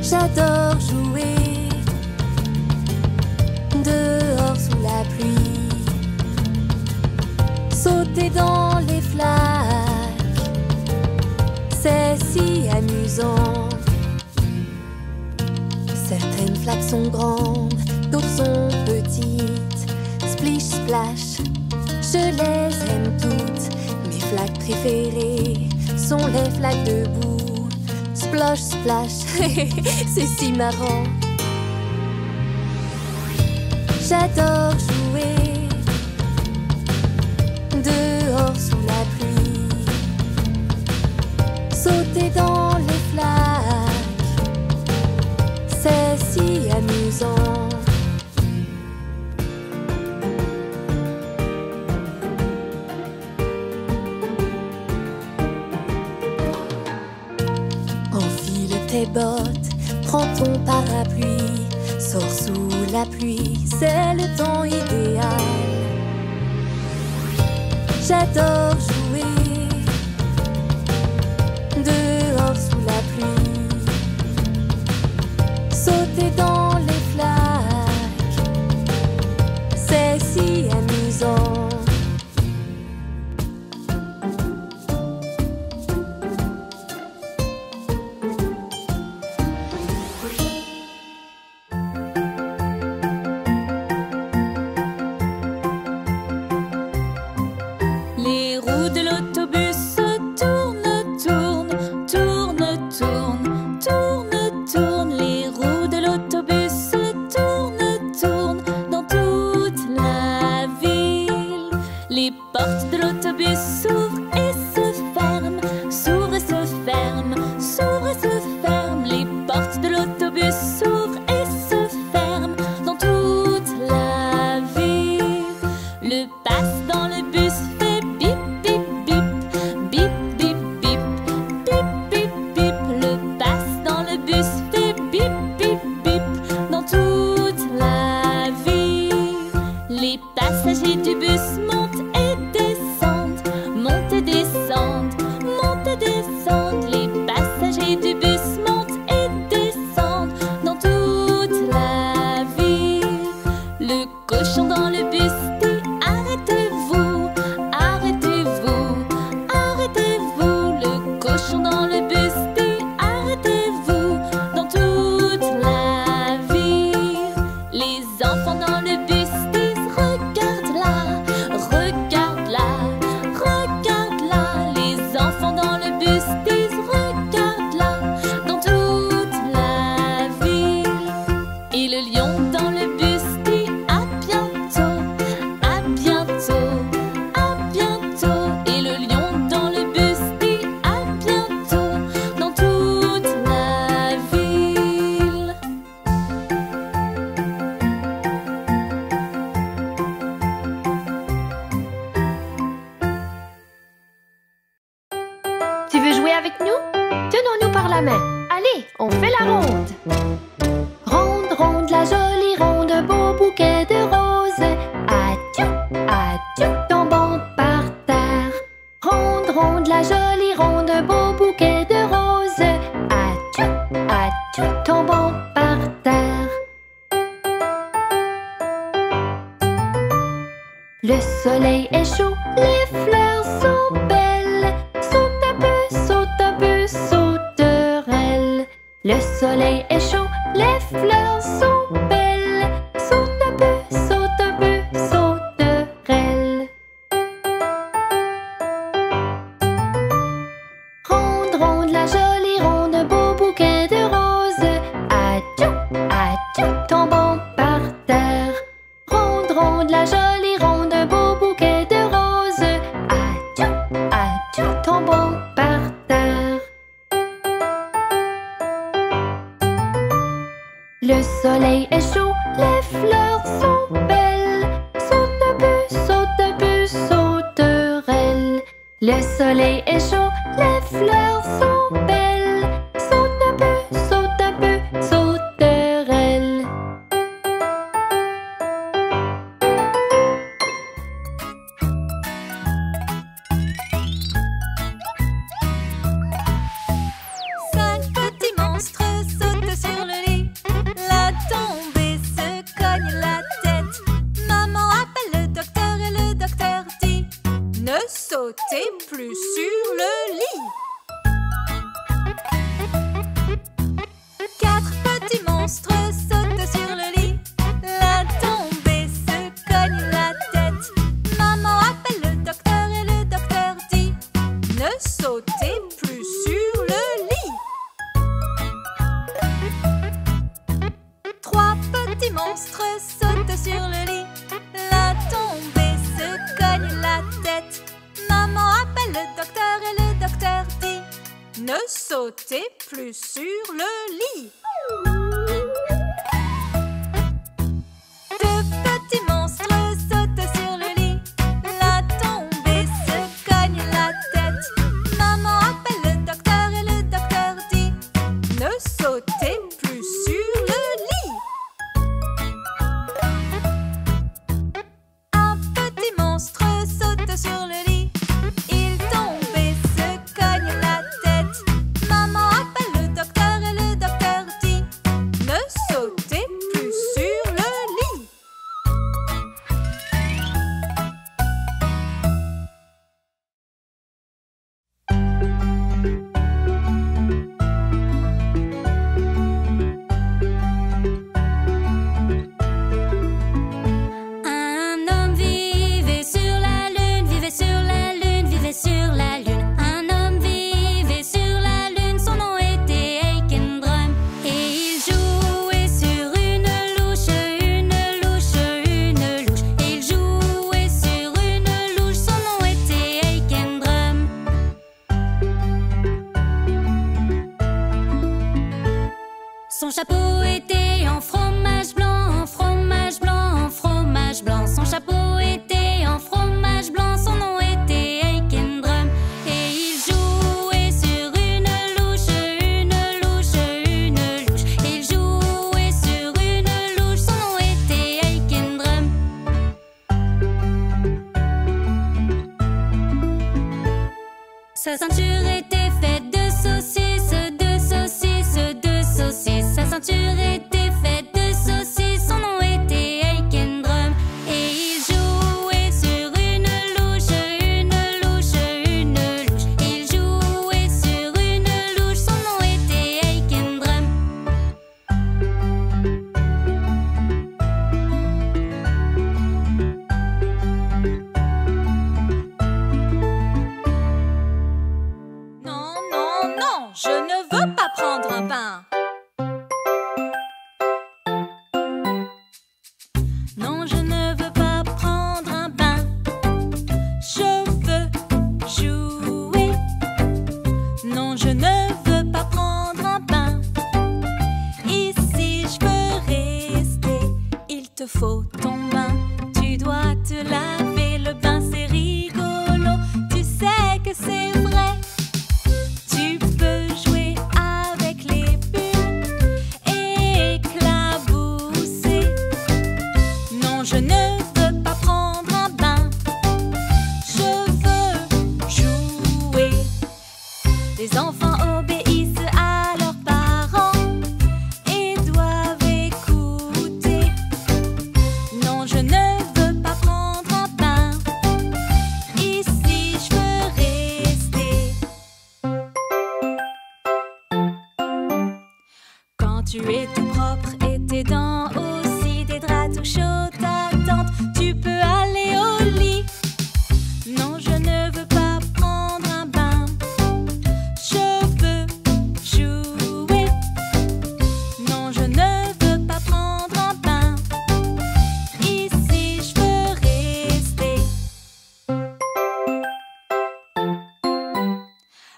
J'adore jouer dehors sous la pluie, sauter dans les flaques, c'est si amusant. Certaines flaques sont grandes, d'autres sont petites. Splish splash, je les aime toutes. Mes flaques préférées sont les flaques de boue. Splosh splash, c'est si marrant. J'adore jouer dehors sous la pluie, sauter dans les flaques, c'est si amusant. Enfile tes bottes, prends ton parapluie, sors sous la pluie, c'est le temps idéal. J'adore jouer dehors sous la pluie, sauter dans les flaques, c'est si amusant. Les roues de l'autobus tournent, tournent, tournent, tournent, tournent, tournent. Les roues de l'autobus tournent, tournent dans toute la ville. Les portes de l'autobus s'ouvrent et se ferment, s'ouvrent et se ferment, s'ouvrent et se ferment. Les portes de l'autobus s'ouvrent et se ferment dans toute la ville. Le passe dans le bus fait bip bip bip, bip bip bip, bip bip bip. Le passe dans le bus fait bip bip bip dans toute la ville. Les passagers du bus montent et descendent, montent et descendent, montent et descendent. Les passagers du bus montent et descendent dans toute la ville. Le cochon dans le bus dit arrêtez-vous, arrêtez-vous, arrêtez-vous. Le cochon dans le bus dit arrêtez-vous dans toute la ville. Les enfants dans le bus disent regarde là, regarde là, regarde là. Les enfants dans le bus disent regarde là dans toute la ville. Et le lion dans le bus dit à bientôt, à bientôt, à bientôt. Et le lion dans le bus dit à bientôt dans toute la ville. Tu veux jouer avec nous? Tenons-nous par la main. Allez, on fait la ronde. Ronde, ronde, la jolie ronde, beau bouquet de roses. Adieu, adieu, tombant par terre. Ronde, ronde, la jolie ronde, beau bouquet de roses. Adieu, adieu, tombant par terre. Le soleil est chaud, les fleurs sont belles. Saute un peu, saute un peu, sauterelle. Le soleil est chaud, les fleurs sont belles. Saute un peu, sauterelle. Ronde, ronde, la jolie ronde, beau bouquet de roses. Adieu, adieu, tombant par terre. Ronde, ronde, la jolie ronde, beau bouquet de roses. Adieu, adieu, tombant par terre. Le soleil est chaud, les fleurs sont belles. Saute un peu, sauterelle. Le soleil est chaud, les fleurs sont belles. Saute un peu, sauterelle. Cinq petits monstres sautent sur sautez plus sur le lit. Deux petits monstres sautent sur le lit. La tombée se cogne la tête. Maman appelle le docteur et le docteur dit: ne sautez plus sur le lit. Un petit monstre saute sur le lit. Il tombe et se cogne la tête. Maman appelle le docteur et le docteur dit: ne sautez plus sur le lit. Un homme vivait sur la lune, vivait sur la lune, vivait sur la lune. Un homme vivait sur la lune, son nom était Aikendrum. Et il jouait sur une louche, une louche, une louche. Il jouait sur une louche, son nom était Aikendrum. Son chapeau était en fromage blanc, en fromage blanc, en fromage blanc. Son chapeau était en fromage blanc, son nom était Aikendrum. Et il jouait sur une louche, une louche, une louche. Il jouait sur une louche, son nom était Aikendrum. Sa ceinture était faite de saucisses, de saucisses, de saucisses. Sa ceinture était faite de saucisses, son nom était Aikendrum. Et il jouait sur une louche, une louche, une louche. Il jouait sur une louche, son nom était Aikendrum. Non, non, non, je ne veux pas prendre un bain. Non, je ne veux pas prendre un bain. Je veux jouer. Non, je ne veux pas prendre un bain. Ici, je veux rester. Il te faut ton bain. Tu dois te laver. Le bain, c'est rigolo. Tu sais que c'est vrai. Tu peux jouer avec les bulles et éclabousser. Non, je ne veux pas prendre un bain. Je veux jouer. Les enfants obéissent à leurs parents et doivent écouter. Non, je ne veux pas prendre un bain. Ici, je veux rester. Quand tu es tout propre et tes dents aussi, des draps tout chauds t'attendent, tu peux aller au lit. Non, je ne veux pas prendre un bain. Je veux jouer. Non, je ne veux pas prendre un bain. Ici, je veux rester.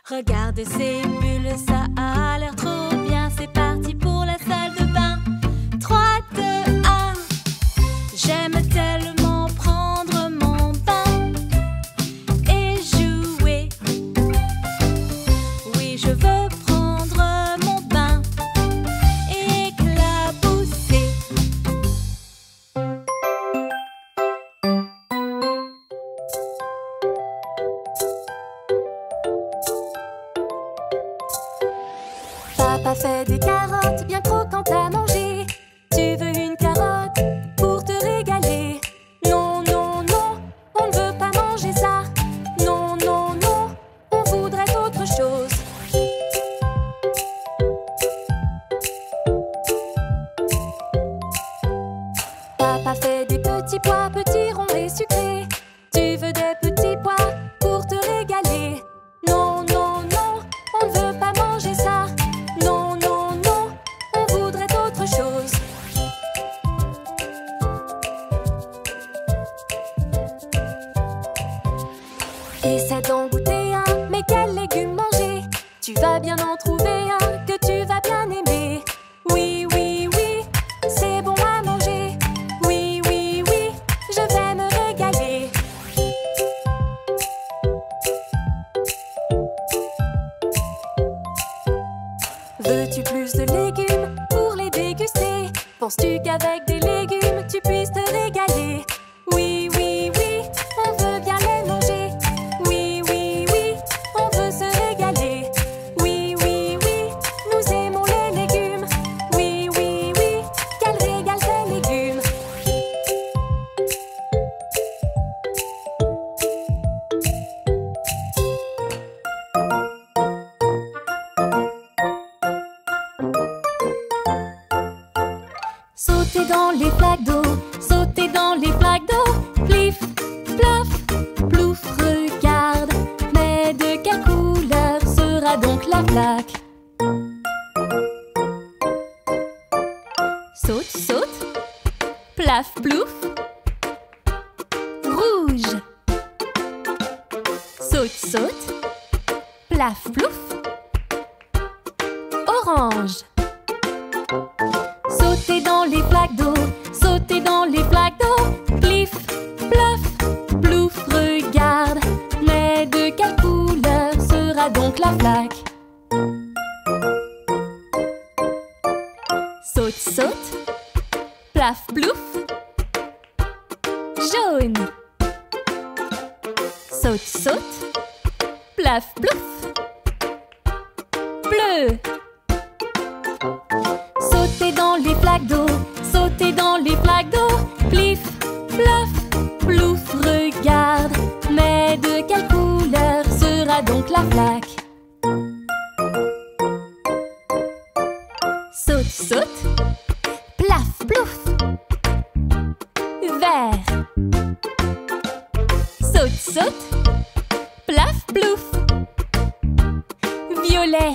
Regarde ces bulles, ça a l'air trop bien. C'est parti pour la salle de bain. 3, 2, 1. J'aime tellement prendre mon bain et jouer. Oui, je veux prendre mon bain et éclabousser. Papa fait des carottes bien croquantes à manger. Tu veux une carotte pour te régaler? Non, non, non, on ne veut pas manger ça. Non, non, non, on voudrait autre chose. Papa fait des petits pois, petits ronds et sucrés. Tu veux des petits pois pour te régaler? Non, non, non, on ne veut pas manger ça. Non, non, non, on voudrait autre Veux-tu plus de légumes pour les déguster? Penses-tu qu'avec des légumes tu puisses te régaler? Oui, oui, oui, on veut bien les manger. Oui, oui, oui, on veut se régaler. Oui, oui, oui, nous aimons les légumes. Oui, oui, oui, quel régal ces légumes. Sautez dans les flaques d'eau, sautez dans les flaques d'eau. Plif, plaf, plouf, regarde. Mais de quelle couleur sera donc la flaque? Saute, saute, plaf, plouf. Rouge. Saute, saute, plaf, plouf. Orange. Sautez dans les flaques d'eau, sautez dans les flaques d'eau. Plif, plaf, plouf, regarde. Mais de quelle couleur sera donc la flaque? Saute, saute, plaf, plouf. Jaune. Saute, saute, plaf, plouf. Bleu. Sautez dans les flaques d'eau, sautez dans les flaques d'eau. Plif, plaf, plouf, regarde. Mais de quelle couleur sera donc la flaque? Saute, saute, plaf, plouf. Vert. Saute, saute, plaf, plouf. Violet.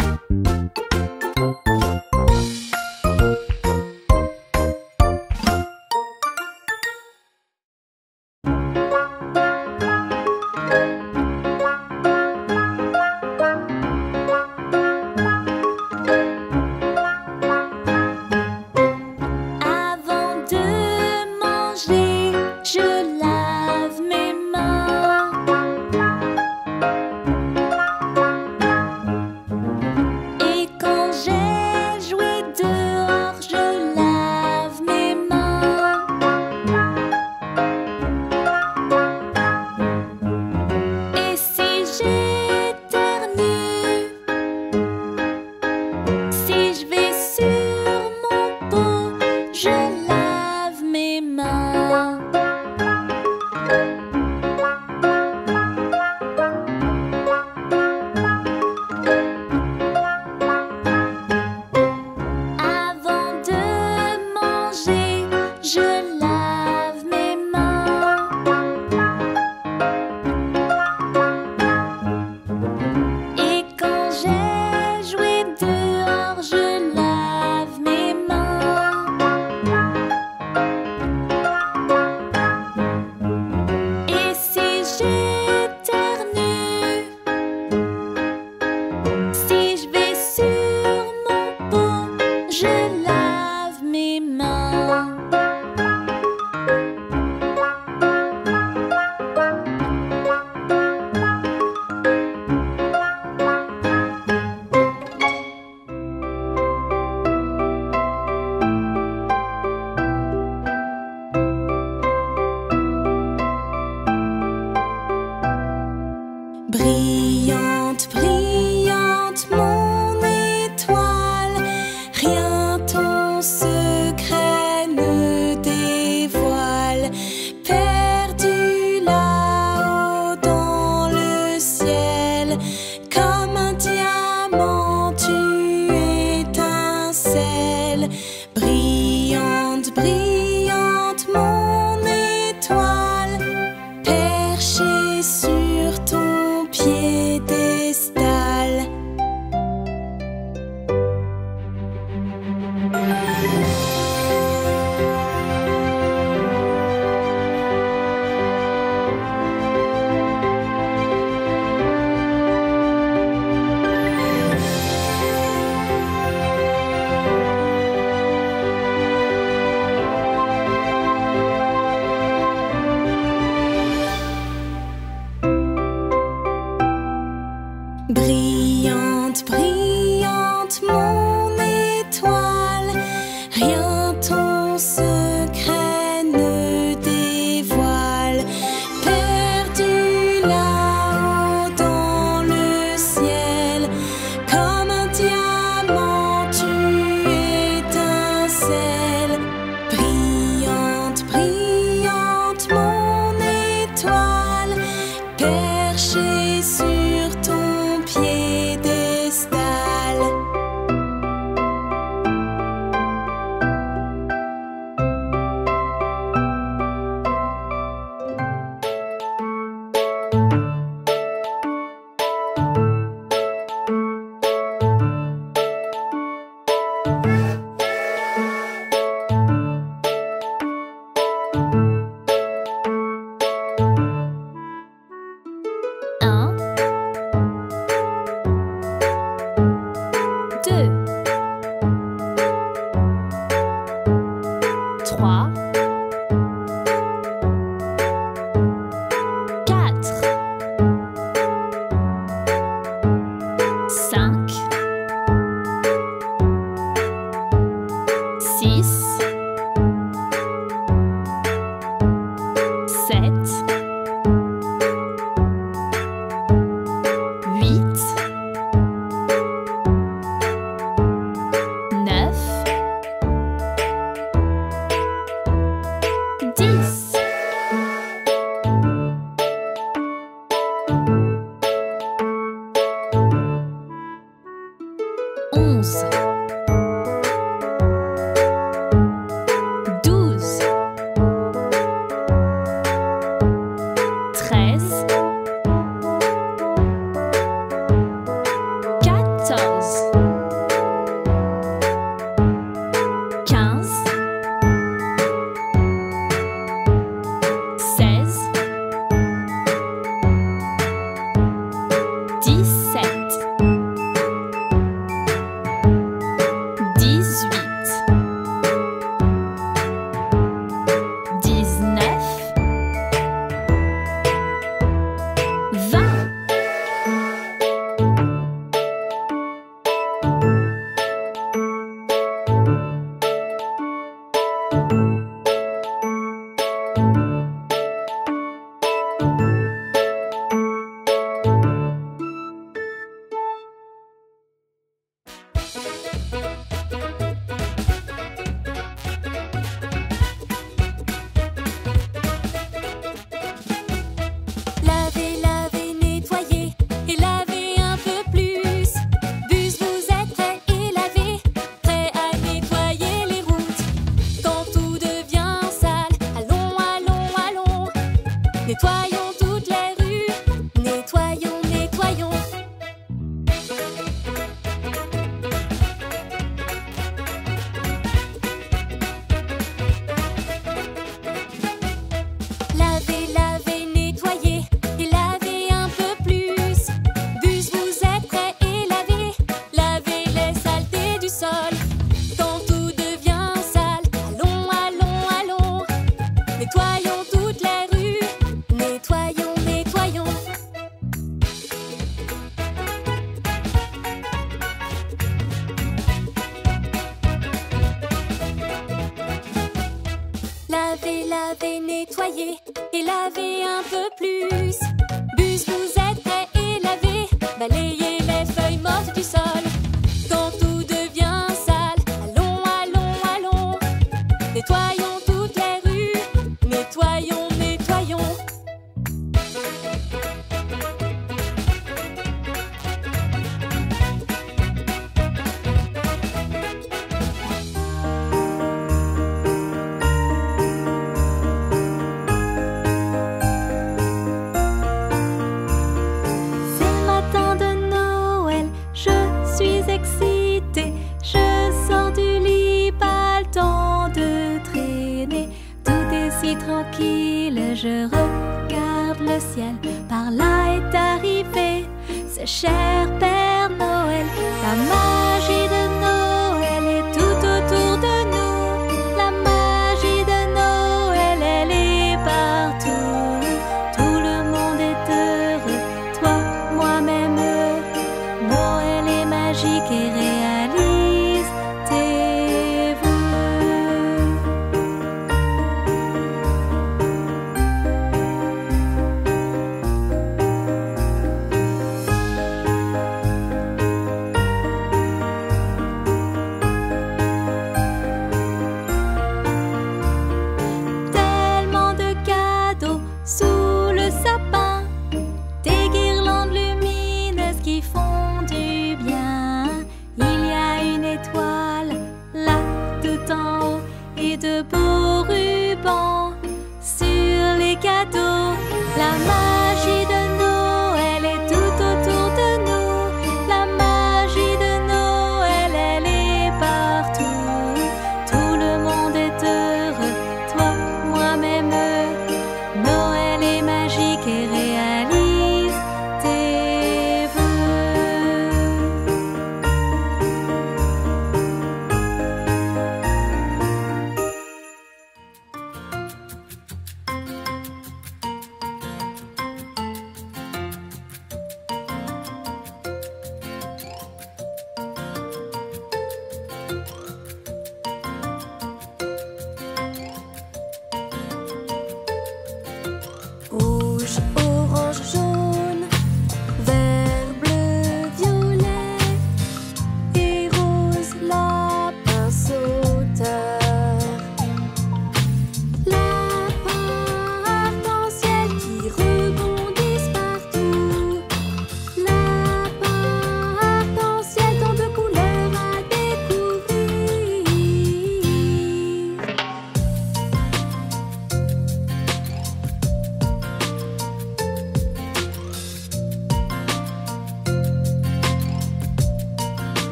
3, 4, 5, 6, 7, 8, 9, 10. 11, 12, 13, 14, 15, 16, 17, 18, 19, 20. Lavez, lavez, nettoyez et lavez un peu plus. Bus, vous êtes prêts et lavés, prêts à nettoyer les routes. Quand tout devient sale, allons, allons, allons. Nettoyons toutes les rues, nettoyons, nettoyons. Lavez, lavez, nettoyez et lavez un peu plus. Bus, vous êtes prêts et lavés, lavez les saletés du sol. Quand tout devient sale, allons, allons, allons. Nettoyons toutes les rues, nettoyons, nettoyons. Lavez, lavez, nettoyez et lavez un peu plus. Bus, vous êtes prêts et lavés, balayez les feuilles mortes du sol. Quand tout devient sale, allons, allons, allons. Nettoyons toutes les rues, nettoyons, nettoyons. C'est le matin de Noël, je suis excitée. Je sors du lit, pas le temps de traîner. Tout est si tranquille, je regarde le ciel. Par là est arrivé ce cher Père Noël. La magie de Noël est tout autour de nous. La magie de Noël, elle est partout. Tout le monde est heureux, toi, moi-même. Noël est magique et réalise tes vœux.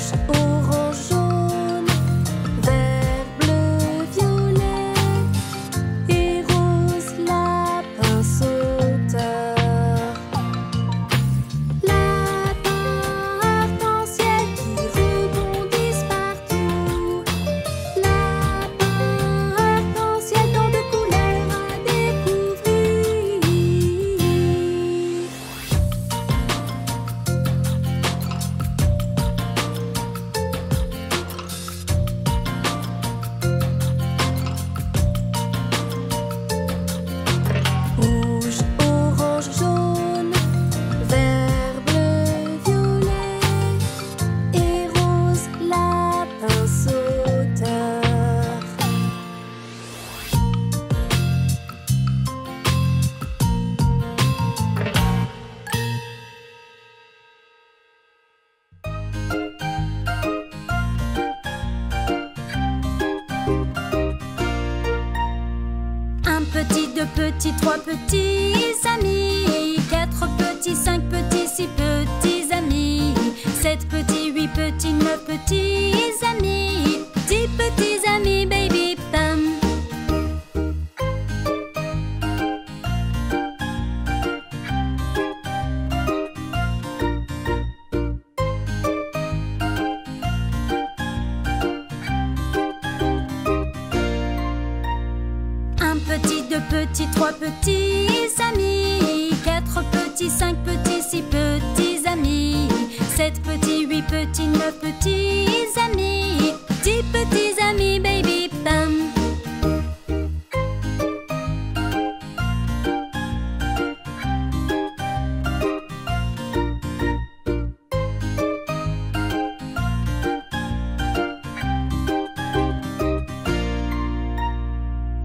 Rouge, orange, jaune, vert, bleu, violet et rose, lapin sauteur. Lapin arc-en-ciel qui rebondissent partout. Lapin arc-en-ciel, tant de couleurs à découvrir. Rouge, orange, jaune, vert, bleu, violet et rose, lapin sauteur. Un petit, deux petits, trois petits amis, quatre petits, cinq petits, six petits amis, sept petits, huit petits, neuf petits amis, 10 petits amis, baby pam. Un petit, deux petits, trois petits amis, quatre petits, cinq petits, six petits amis, sept petits, huit petits, neuf petits amis, 10 petits amis, baby pam.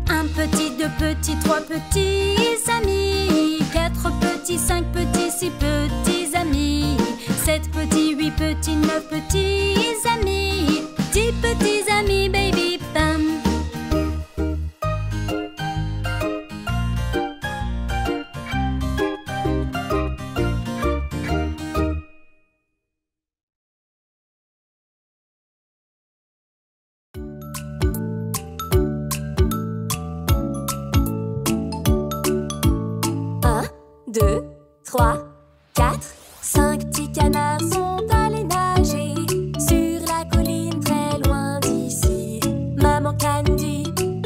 Un petit, deux petits, trois petits amis, quatre petits, cinq petits, six petits amis, sept petits, huit petits, neuf petits amis, 10 petits amis, baby pam. Un, deux, trois, quatre, cinq petits canards sont allés nager sur la colline très loin d'ici. Maman Candy,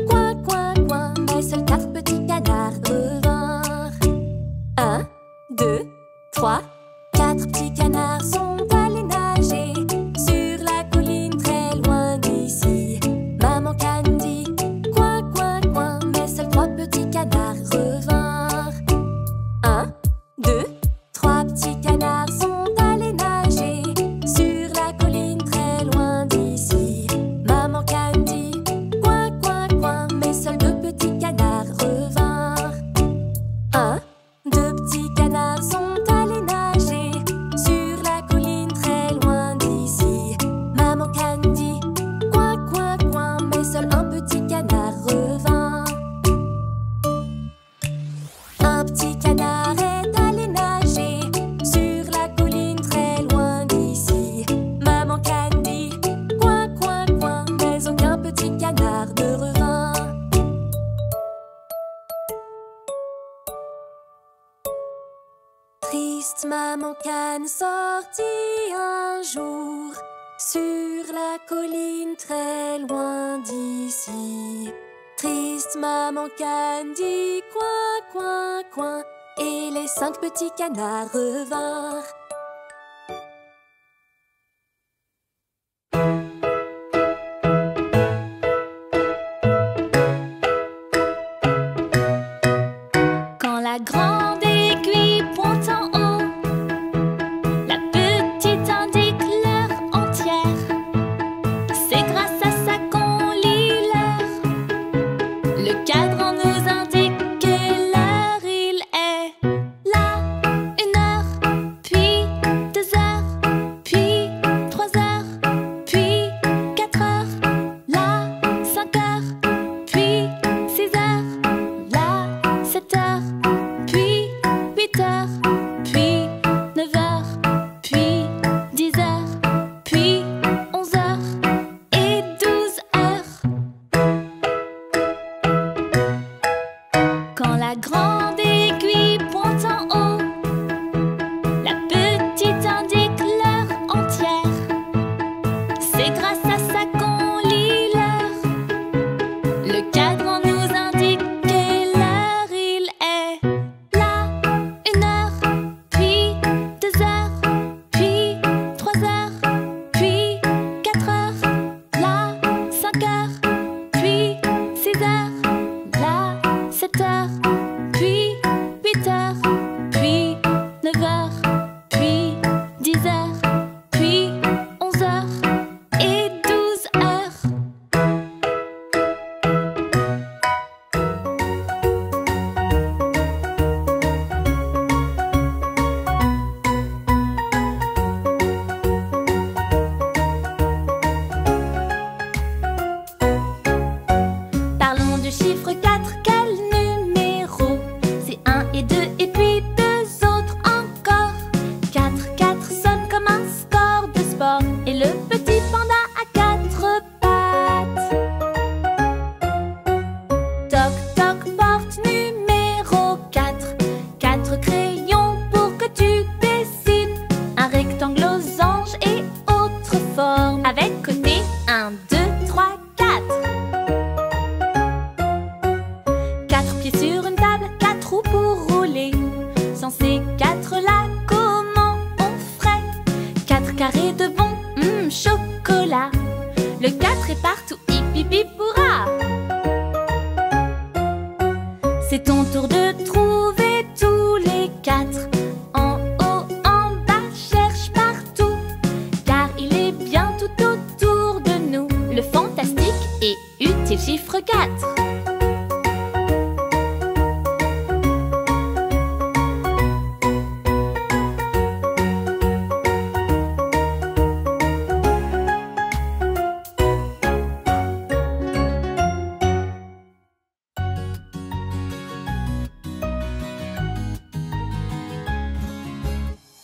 coin, coin, coin, mais seuls 4 petits canards revinrent. Un, deux, trois, 4 petits canards sont allés nager sur la colline très loin d'ici. Maman Candy, coin, coin, coin, mais seuls 3 petits canards revinrent. Un, deux, trois petits canards sont allés nager sur la colline très loin d'ici. Maman Candy, coin, coin, coin, mais seuls 2 petits canards revinrent. Un, deux petits canards sont allés nager sur la colline très loin d'ici. Maman Candy, coin, coin, coin, mais seul un petit canard revint. Un petit canard est allé nager sur la colline très loin d'ici. Maman Candy, coin, coin, coin, mais aucun petit canard ne revint. Triste maman Canne sortit un jour sur la colline très loin d'ici. Triste maman Canne dit coin, coin, coin, et les 5 petits canards revinrent. Quand la grande aiguille pointe en haut, la petite indique l'heure entière. C'est grâce à ça qu'on lit l'heure. Le cadran nous indique quelle heure il est. Là, 1 heure, puis C'est grâce à ça qu'on lit l'heure. Le cadran nous indique quelle heure il est. Là, 1 heure, puis 2 heures, puis 3 heures, puis 4 heures. Là, 5 heures, puis 6 heures. Là, 7 heures, puis 8 heures, puis 9 heures, puis 10 heures, puis 11 heures et 12 heures. Parlons du chiffre 4, quel numéro? C'est 1 et 2 et puis 2 autres encore. 4, 4 sonne comme un score de sport. Et le petit panda a 4 pattes. Toc toc porte numéro 4. 4 crayons pour que tu dessines un rectangle aux anges et autres formes. Avec côté 1, 2, 3, 4. 4 pieds sur une table, 4 roues pour rouler. Sans ces 4 là, comment on ferait? 4 carrés de bon chocolat. Le 4 est partout, hip hip hip hurrah. C'est ton tour de trouver tous les 4. En haut, en bas, cherche partout. Car il est bien tout autour de nous. Le fantastique et utile chiffre 4.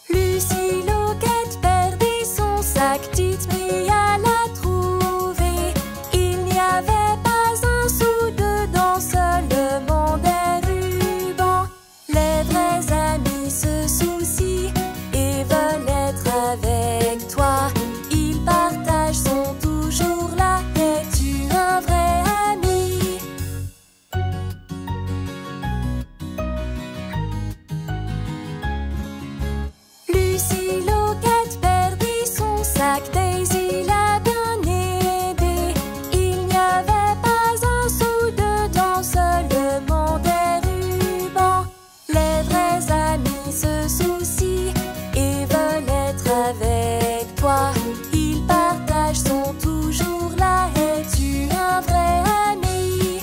Lucie Loquette perdit son sac, Tite Mia l'a trouvé. Il n'y avait pas un sou dedans, seul le monde est ruban. Les vrais amis se soucient et veulent être avec toi. Ils partagent, sont toujours là. Es-tu un vrai ami? Lucie Loquette perdit son sac, Daisy l'a bien aidé. Il n'y avait pas un sou dedans, seul le monde est ruban. Les vrais amis se soucient et veulent être avec toi. Ils partagent, sont toujours là. Es-tu un vrai ami?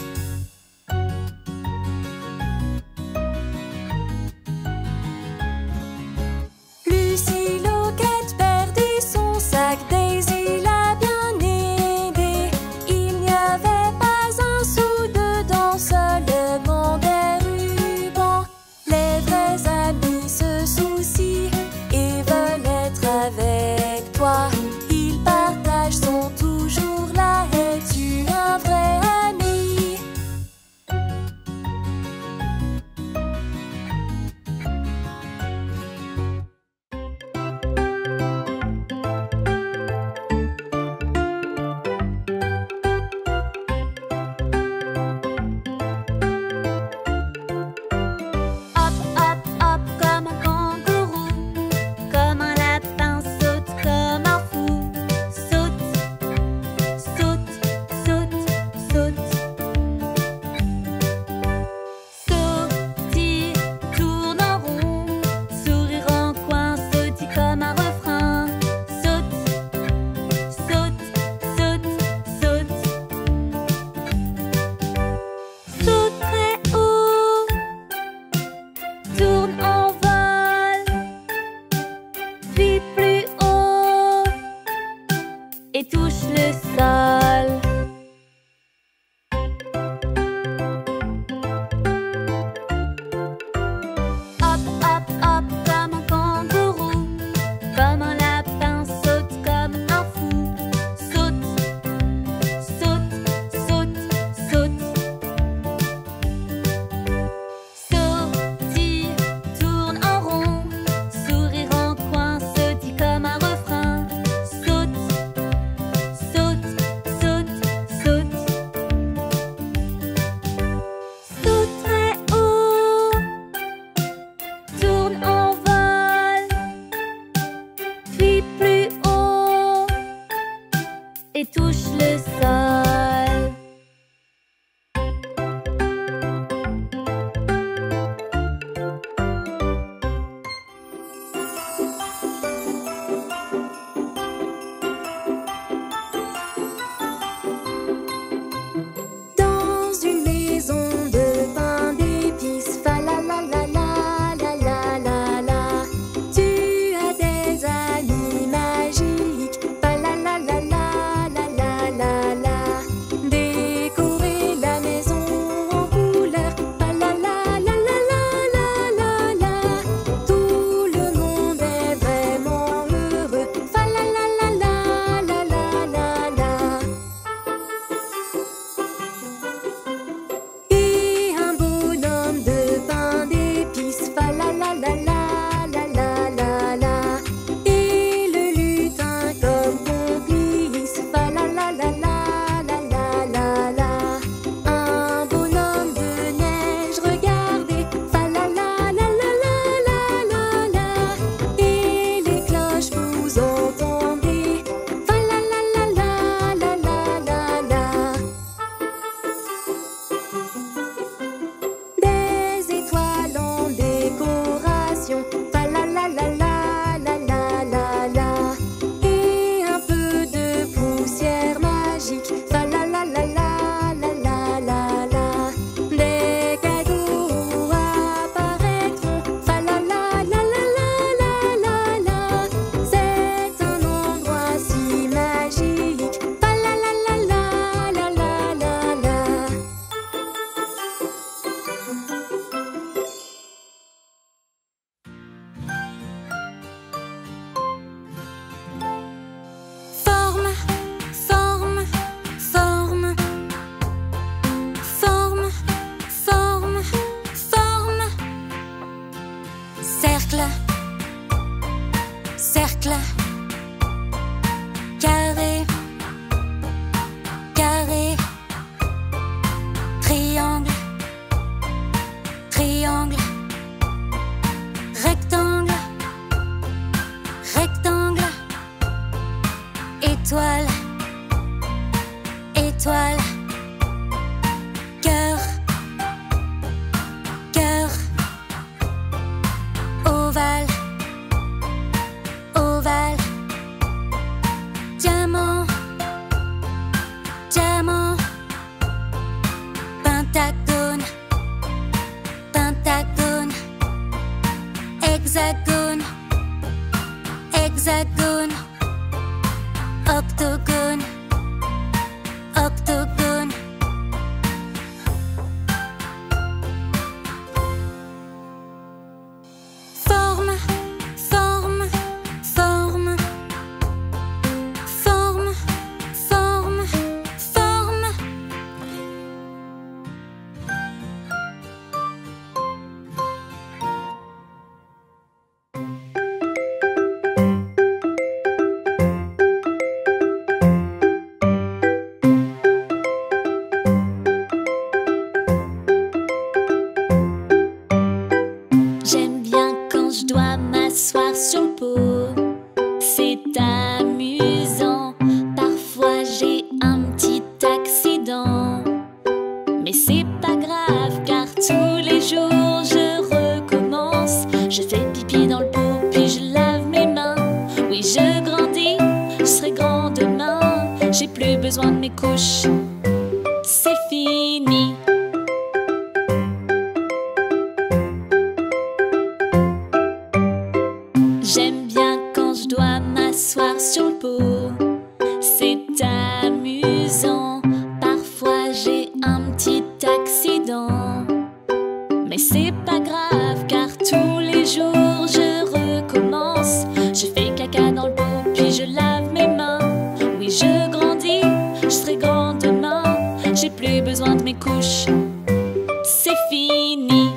Lucie Loquette perdit son sac, Daisy l'a bien aidé. Il n'y avait pas un sou dedans, seul le monde est ruban. Les vrais amis se soucient et veulent être avec toi. Ils partagent, sont toujours là. Es-tu un vrai ami? Hop, hop, hop, comme un kangourou. Comme un lapin, saute comme un fou. Saute, saute, saute, saute. Sautille, tourne en rond. Sourire en coin, sautille comme un refrain. Saute, saute, saute, saute. Saute très haut. Tourne en vol, puis plus haut, et touche le sol. Hop, hop, hop, comme un kangourou. Comme un lapin, saute comme un fou. Saute, saute, saute, saute. Sautille, tourne en rond. Sourire en coin, sautille comme un refrain. Saute, Étoile, étoile. Cœur, cœur. Ovale, ovale. Diamant, diamant. Pentagone, pentagone. Hexagone, hexagone. Octogone, octogone. Forme, forme, forme. Forme, forme, forme. J'aime bien quand je dois m'asseoir sur le pot. C'est amusant. Parfois j'ai un petit accident. Mais c'est pas grave car tous les jours je recommence. Je fais pipi dans le pot puis je lave mes mains. Oui, je grandis, je serai grand demain. J'ai plus besoin de mes couches. C'est fini. J'aime bien quand je dois m'asseoir sur le pot. C'est amusant. Parfois j'ai un petit accident. Mais c'est pas grave car tous les jours je recommence. Je fais caca dans le pot puis je lave mes mains. Oui, je grandis, je serai grand demain. J'ai plus besoin de mes couches. C'est fini.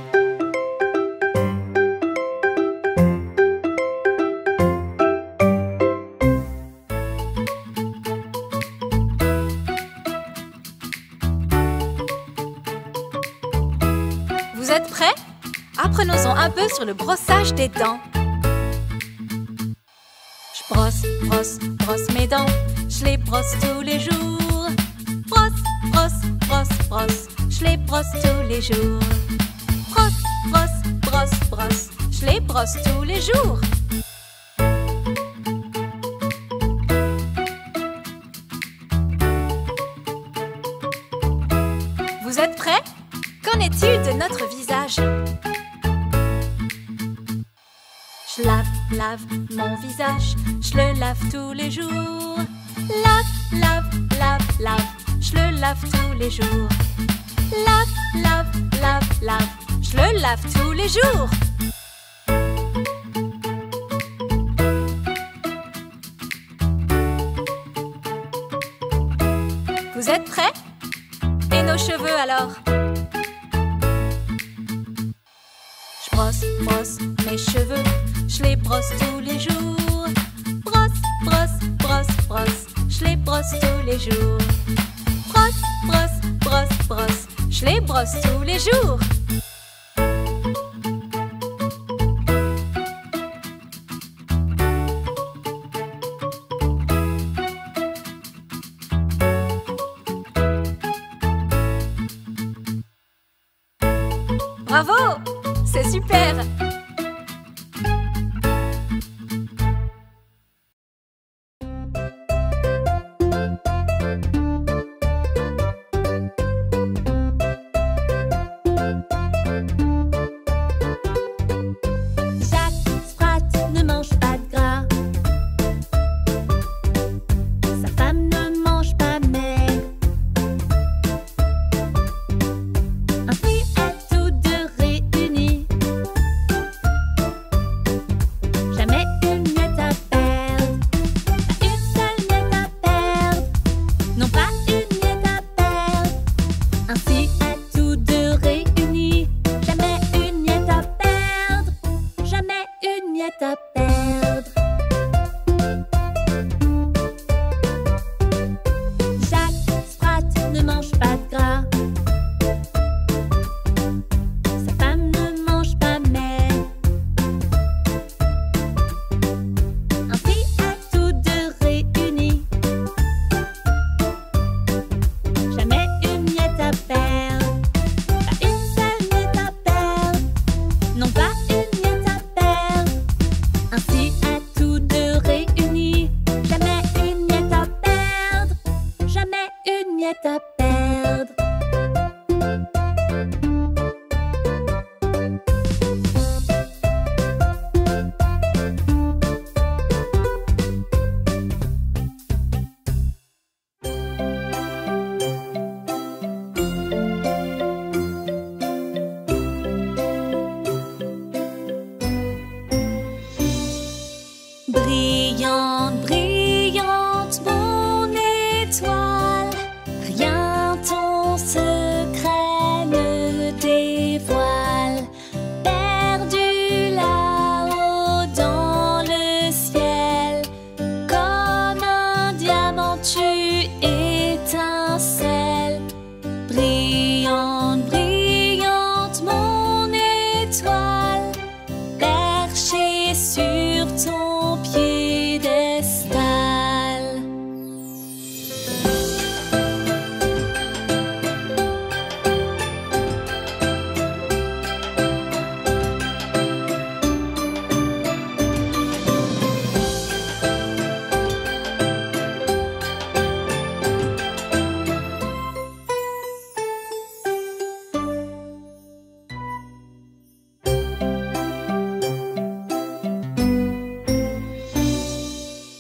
Vous êtes prêts? Apprenons-en un peu sur le brossage des dents. Je brosse, brosse, brosse mes dents. Je les brosse tous les jours. Brosse, brosse, brosse, brosse. Je les brosse tous les jours. Brosse, brosse, brosse, brosse. Je les brosse tous les jours. Vous êtes prêts? Qu'en est-il de notre visage? Je lave, lave mon visage. Je le lave tous les jours. Lave, lave, lave, lave. Je le lave tous les jours. Lave, lave, lave, lave. Je le lave tous les jours. Vous êtes prêts? Et nos cheveux alors? Je brosse, brosse mes cheveux. Je les brosse tous les jours. Brosse, brosse, brosse, brosse. Je les brosse tous les jours. Brosse, brosse, brosse, brosse. Je les brosse tous les jours. Bravo! C'est super! est à perdre. Brillante, brillante, mon étoile, rien ton secret ne dévoile. Perdu là-haut dans le ciel, comme un diamant tu étincelles. Brillante, brillante, mon étoile, perchée sur ton piédestal.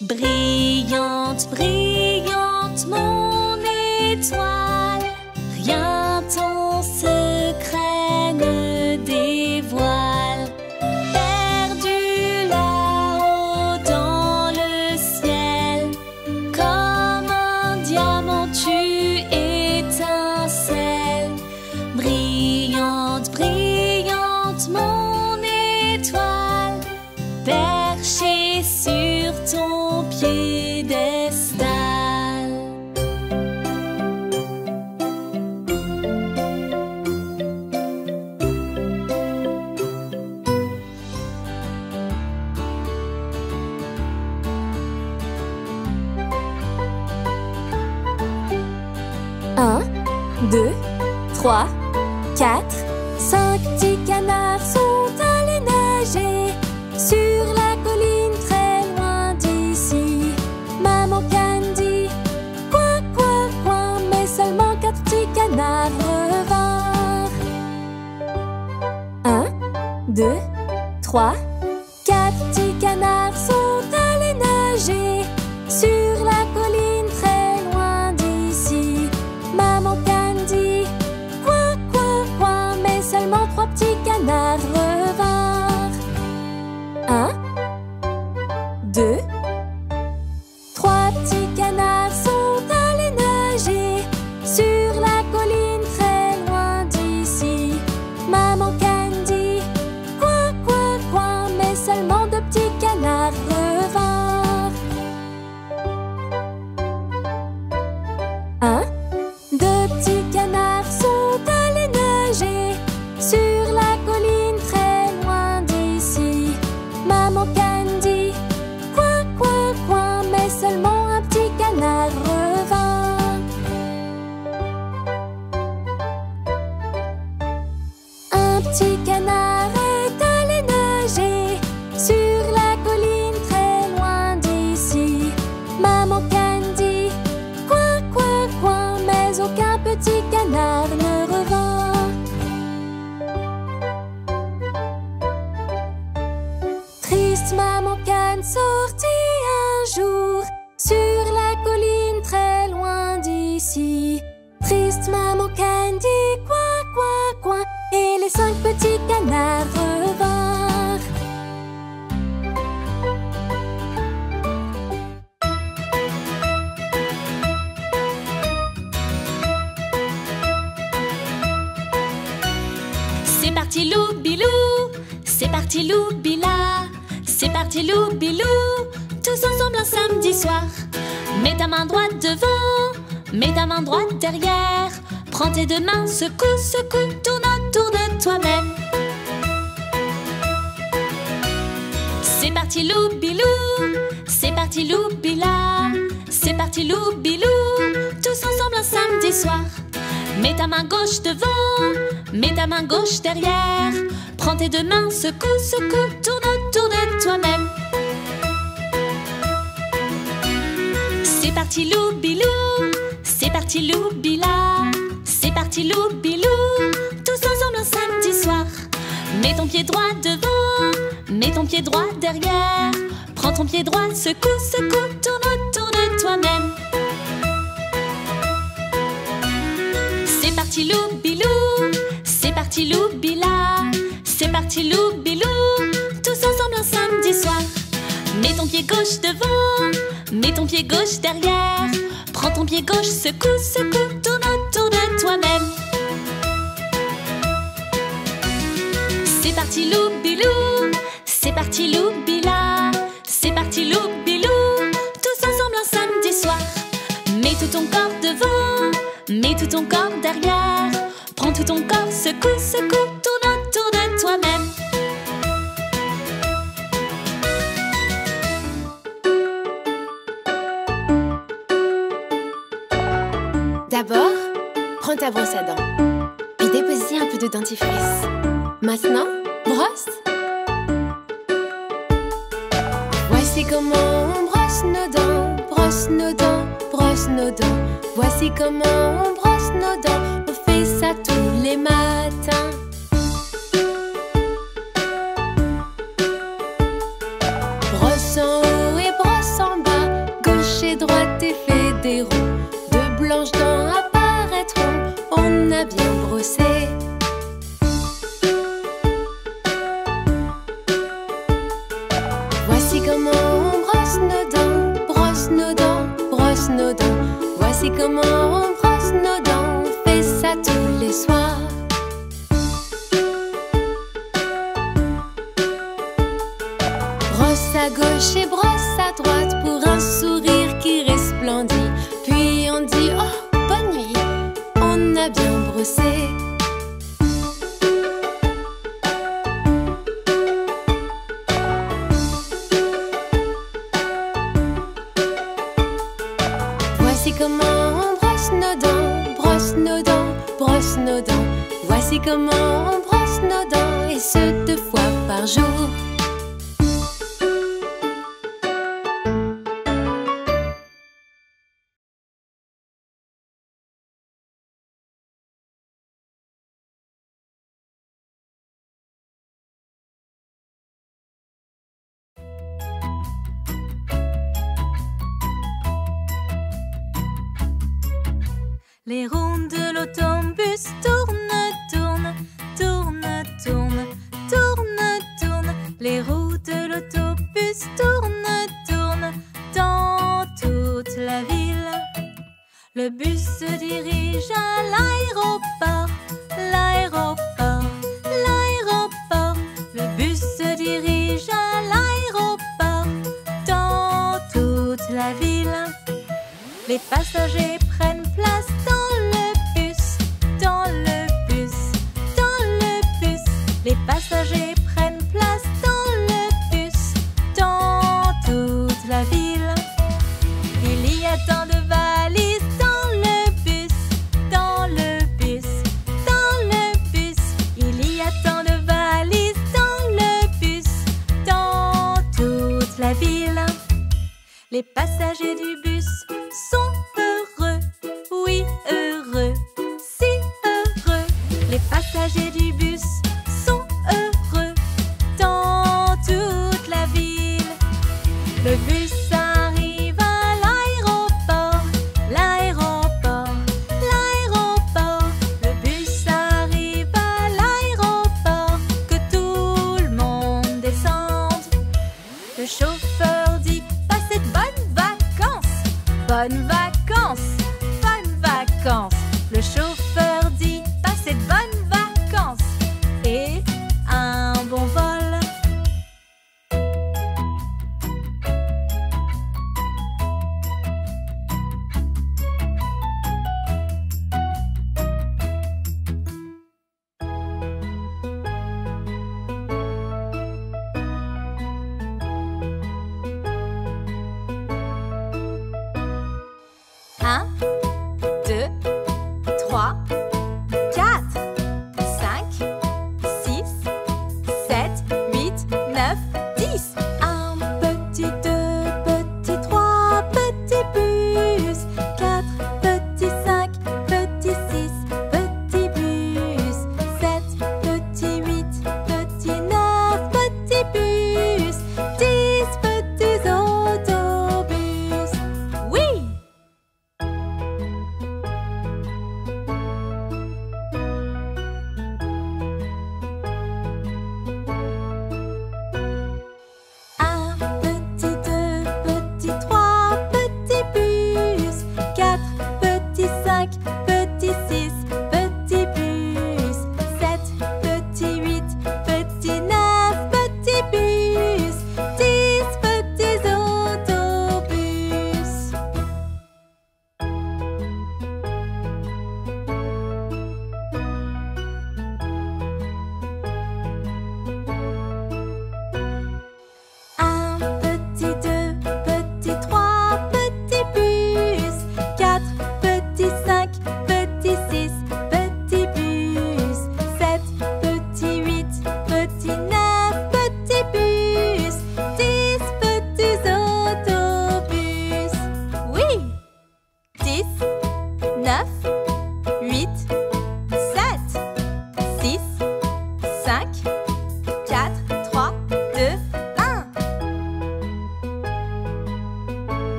Brillante, brillante, mon étoile, rien ton secret ne dévoile. Perdu là-haut dans le ciel, comme un diamant tu étincelles. Brillante, brillante, mon étoile, perchée sur ton piédestal. Un, 2, 3, 4, 5 petits canards sont allés nager sur la colline très loin d'ici. Maman Candy, coin, coin, coin, mais seulement 4 petits canards revinrent. 1, 2, 3, 4 petits canards sont allés nager sur la colline très loin d'ici. Maman Candy, coin, coin, coin, mais seulement 3 petits canards revinrent. 1, 2, 3 petits canards sont allés nager sur la colline très loin d'ici. Maman Candy, coin, coin, coin, mais seulement 2 petits canards revinrent. 1, 2 petits canards sont allés nager sur la colline très loin d'ici. Maman Candy, coin, coin, coin, mais seulement un petit canard revint. Un petit canard est allé nager sur la colline très loin d'ici. Maman Candy, coin, coin, coin, mais aucun petit canard ne revint. Triste Maman Can sortit un jour sur la colline très loin d'ici. Triste Maman Candy, coin, coin, coin, et les 5 petits canards revinrent. C'est parti loup-bilou, c'est parti loup-bila, c'est parti loup-bilou, tous ensemble un samedi soir. Mets ta main droite devant, mets ta main droite derrière, prends tes 2 mains, secoue, secoue, tourne autour de toi-même. C'est parti loup-bilou, c'est parti loup-bila, c'est parti loup-bilou, tous ensemble un samedi soir. Mets ta main gauche devant, mets ta main gauche derrière, prends tes 2 mains, secoue, secoue, tourne autour de toi-même. C'est parti loup-bilou, c'est parti parti Loubila, c'est parti Loubilou, tous ensemble un samedi soir. Mets ton pied droit devant, mets ton pied droit derrière. Prends ton pied droit, secoue, secoue, tourne autour de toi-même. C'est parti Loubilou, c'est parti Loubila, c'est parti Loubilou, tous ensemble un samedi soir. Mets ton pied gauche devant, mets ton pied gauche derrière. Prends ton pied gauche, secoue, secoue, tourne autour de toi-même. C'est parti Loubilou, c'est parti Loubila, c'est parti Loubilou, tous ensemble un samedi soir. Mets tout ton corps devant, mets tout ton corps derrière. Prends tout ton corps, secoue, secoue, tourne autour de toi-même. D'abord, prends ta brosse à dents et dépose-y un peu de dentifrice. Maintenant, brosse. Voici comment on brosse nos dents, brosse nos dents, brosse nos dents. Voici comment on brosse nos dents, on fait ça tous les matins. Brosse en haut et brosse en bas, gauche et droite et fais des ronds. De blanches dents apparaîtront, on a bien brossé. Voici comment on brosse nos dents, brosse nos dents, brosse nos dents. Voici comment on brosse nos dents, on fait ça tous les soirs. Brosse à gauche et brosse à droite pour un sourire qui resplendit. Puis on dit oh, bonne nuit, on a bien brossé. Voici comment on brosse nos dents, brosse nos dents, brosse nos dents. Voici comment on brosse nos dents, et ce 2 fois par jour. Les roues de l'autobus tournent, tournent, tournent, tournent, tournent, tournent. Les roues de l'autobus tournent, tournent dans toute la ville. Le bus se dirige à l'aéroport, l'aéroport, l'aéroport. Le bus se dirige à l'aéroport dans toute la ville. Les passagers prennent place dans le bus, dans le bus, dans le bus. Les passagers prennent place dans le bus, dans toute la ville. Il y a tant de valises dans le bus, dans le bus, dans le bus. Il y a tant de valises dans le bus, dans toute la ville. Les passagers du bus sont heureux, oui heureux, si heureux. Les passagers du bus sont heureux dans toute la ville. Le bus arrive à l'aéroport, l'aéroport, l'aéroport. Le bus arrive à l'aéroport, que tout le monde descende. Le chauffeur dit passez de bonnes vacances, bonnes vacances, bonnes vacances. Le chauffeur dit passez de bonnes vacances et un bon vol. Un, 2, 3, 4, 5, 6, 7, 8, 9, 10. Un petit, 2 petits, 3 petits bus, 4 petits, 5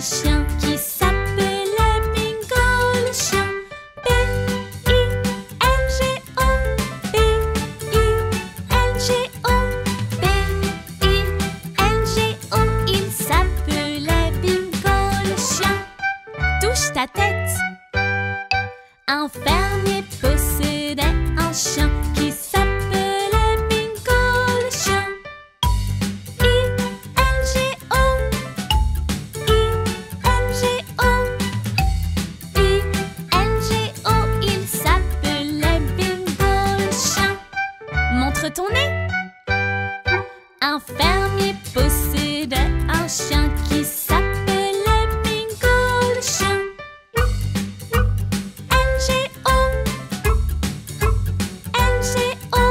un chien qui s'appelait Bingo le chien. B-I-N-G-O, B-I-N-G-O, B-I-N-G-O. Il s'appelait Bingo le chien. Touche ta tête. Un fermier possédait un chien qui s'appelait Bingo le chien. I-N-G-O, I-N-G-O, I-N-G-O. Il s'appelait Bingo le chien. Montre ton nez. Un fermier possédait un chien qui s'appelait Bingo le chien. N-G-O, N-G-O,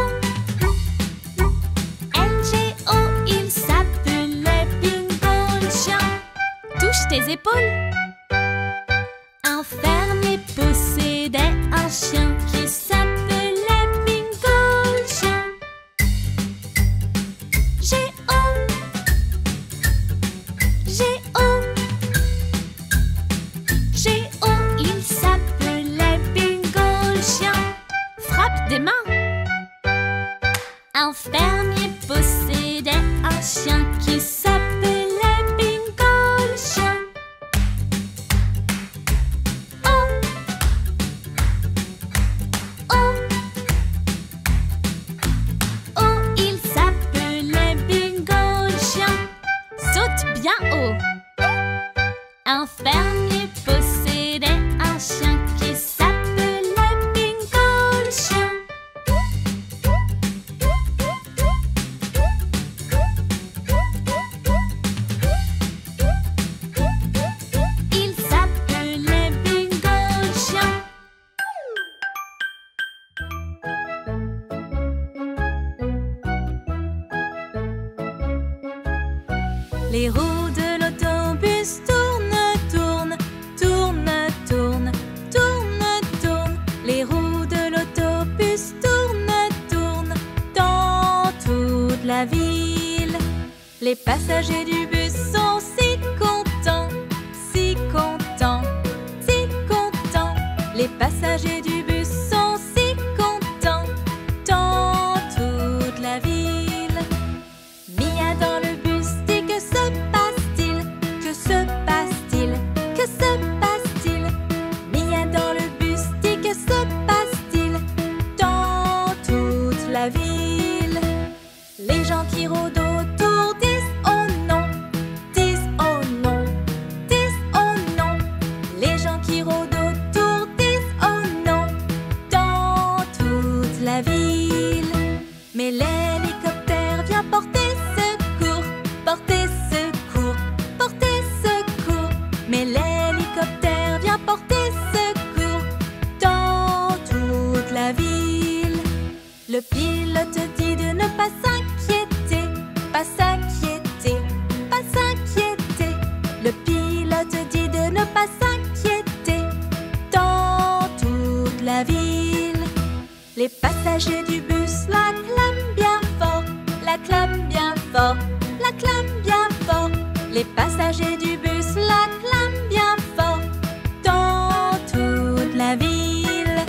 N-G-O. Il s'appelait Bingo le chien. Touche tes épaules. Un fermier possédait un chien qui s'appelait Bingo le chien. G-O, G-O, G-O. Il s'appelait Bingo le chien. Frappe des mains. Un fermier possédait un chien qui s'appelait Bingo le chien. Oh, oh, oh. Il s'appelait Bingo le chien. Saute bien haut. Un fermier possédait un chien qui s'appelait Bingo le chien. Il s'appelait Bingo le chien. Les roues de l'autobus tournent, tournent, tournent, tournent, tournent, tournent. Les roues de l'autobus tournent, tournent dans toute la ville. Les passagers du bus sont si contents, si contents, si contents. Les passagers du bus sont si contents dans toute la ville. Mia dans le bus dit que se passe-t-il? Que se passe-t-il? Que se passe-t-il? Mia dans le bus dit que se passe-t-il dans toute la ville? Les gens qui rôdent autour disent oh non, disent oh non, disent oh non. Les gens qui rôdent autour disent oh non dans toute la ville. Mais l'hélicoptère vient porter secours, porter secours, porter secours. Mais l'hélicoptère vient porter secours dans toute la ville. Le pilote dit de ne pas s'inquiéter, pas s'inquiéter, pas s'inquiéter. Le pilote dit de ne pas s'inquiéter dans toute la ville. Les passagers du bus l'acclament bien fort, l'acclament bien fort, l'acclament bien fort. Les passagers du bus l'acclament bien fort dans toute la ville.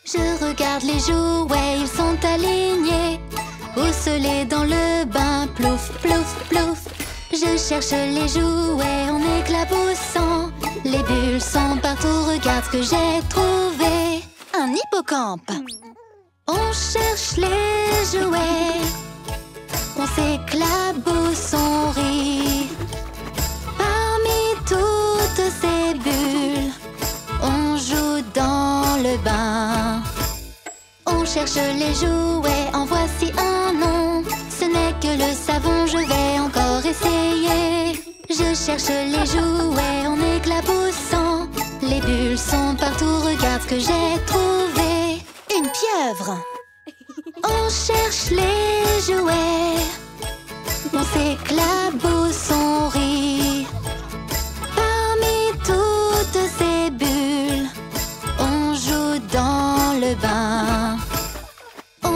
Je regarde les jouets, ils sont alignés, osselés dans le bain, plouf, plouf, plouf. Je cherche les jouets en éclaboussant. Les bulles sont partout, regarde ce que j'ai trouvé. Un hippocampe. On cherche les jouets, on s'éclabousse, on rit. Parmi toutes ces bulles, on joue dans le bain. On cherche les jouets, en voici un nom. Ce n'est que le savon, je vais encore essayer. Je cherche les jouets en éclaboussant. Les bulles sont partout, regarde ce que j'ai trouvé. Une pieuvre. On cherche les jouets, on s'éclabousse, on rit. Parmi toutes ces bulles,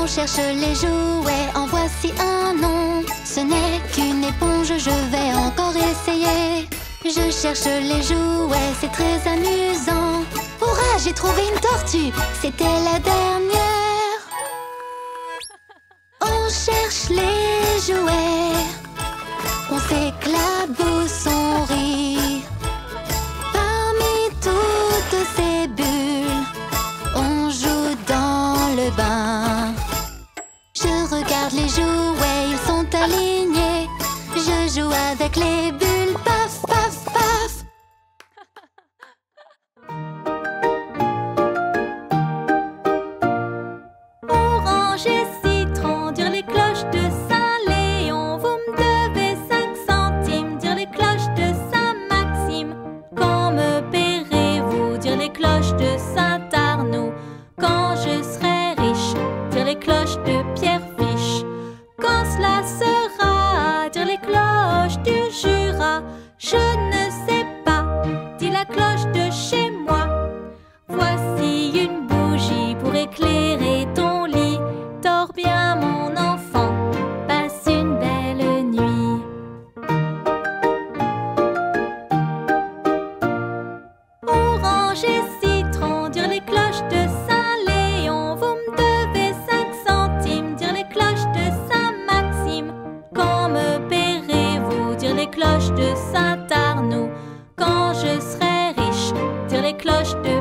On cherche les jouets, en voici un nom. Ce n'est qu'une éponge, je vais encore essayer. Je cherche les jouets, c'est très amusant. Hurrah, j'ai trouvé une tortue, c'était la dernière. On cherche les jouets, on s'éclabousse, on rit. Parmi toutes ces bulles, on joue dans le bain. Je regarde les jouets, ils sont alignés. Je joue avec les bulles, paf, paf, paf. Orange et citron, dire les cloches de Saint-Léon. Vous me devez 5 centimes, dire les cloches de Saint-Maxime. Quand me paierez-vous, dire les cloches de Saint-Arnoux. Quand je serai riche, dire les cloches de Pierrefiche. Quand cela sera, dire les cloches du Jura. Je ne sais pas, dit la cloche de chez moi. Voici une bougie pour éclairer ton lit. Dors bien mon enfant, passe une belle nuit. Orange et citron, dire les cloches de Saint-Léon. Vous me devez 5 centimes, dire les cloches de Saint-Maxime. Quand me paierez-vous, dire les cloches de Saint-Arnoux. Quand je serai riche, dire les cloches de